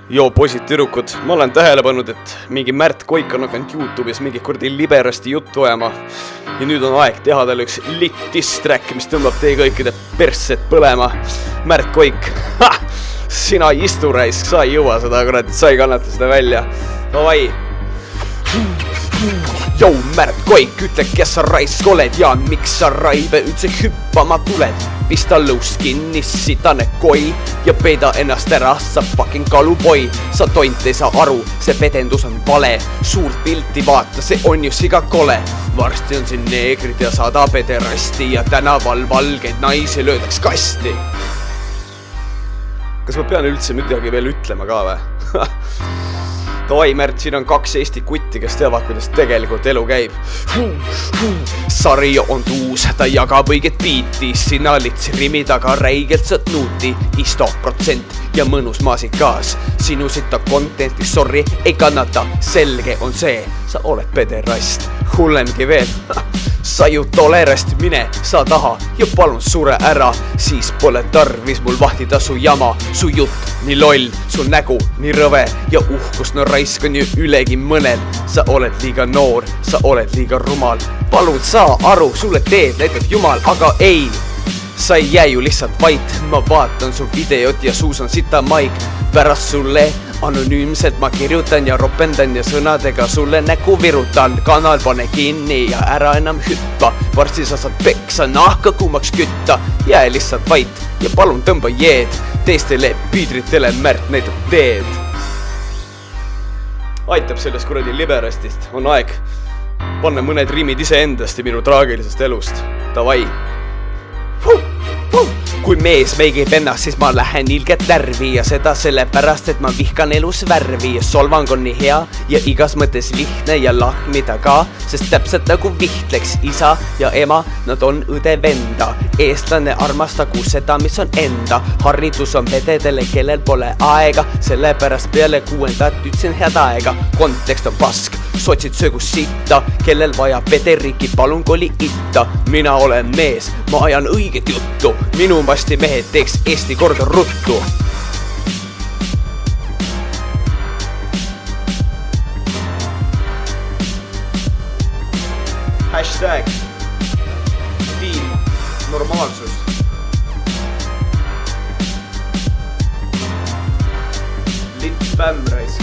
Joo, poisid tüdrukud, ma olen tähele pannud, et mingi Märt Koik on hakanud YouTube'is mingi kurdi liberasti juttu ajama. Ja nüüd on aeg teha talle üks lit diss-track, mis tõmbab teie kõikide persed põlema. Märt Koik, sina istu raisk, sa ei jõua seda, kurat, sa ei kannata seda välja. Davai. Jou, Märt Koik, ütle, kes sa raisk oled ja miks sa raive üldse hüppama tuled. Pista lõus kinni, sitane koi ja peida ennast ära, sa fucking kalupoi. Sa tont ei saa aru, see pedendus on vale. Suurt pilti vaata, see on ju siga kole. Varsti on siin neegrid ja 100 pederasti ja tänaval valgeid naisi löödaks kasti. Kas ma pean üldse midagi veel ütlema ka või? Davai, Märt, siin on 2 Eesti kutti, kes teavad, kuidas tegelikult elu käib. Sari on tuus, ta jagab õiget biiti. Sina litsi rimi taga räigelt saad nuuti. Isto protsent ja mõnus maasikas. Sinu sita contenti, sorry, ei kannata. Selge on see, sa oled pederast. Hullemgi veel. Sa ju tolerast, mine, sa taha ja palun sure ära. Siis pole tarvis mul vahtida su jama. Su jutt nii loll, su nägu nii rõve ja uhkus no raisk on ju ülegi mõnel. Sa oled liiga noor, sa oled liiga rumal. Palun saa aru, sulle teed näitab jumal, aga ei. Sa ei jää ju lihtsalt vait, ma vaatan su videot ja suus on sita maik. Pärast sulle anonüümselt ma kirjutan ja ropendan ja sõnadega sulle nägu virutan. Kanal pane kinni ja ära enam hüppa. Varsti sa saad peksa nahka kuumaks kütta. Jää lihtsalt vait ja palun tõmba jeed. Teistele piidritele Märt näitab teed. Aitab sellest kuradi liberastist. On aeg panna mõned riimid iseendast ja minu traagilisest elust. Davai. Kui mees meigib ennast, siis ma lähen ilget närvi ja seda sellepärast, et ma vihkan elus värvi. Solvang on nii hea ja igas mõttes lihtne ja lahmida ka, sest täpselt nagu vihtleks isa ja ema, nad on õde-venda. Eestlane armastagu seda, mis on enda. Haridus on vededele, kellel pole aega, sellepärast peale 6. ütlesin head aega. Kontekst on pask, sotsid söögus sitta, kellel vaja pederiki, palun koli itta. Mina olen mees, ma ajan õiget juttu, minu vasti mehed teeks Eesti korda ruttu. Hashtag Team Normaalsus. Lit spämm raisk.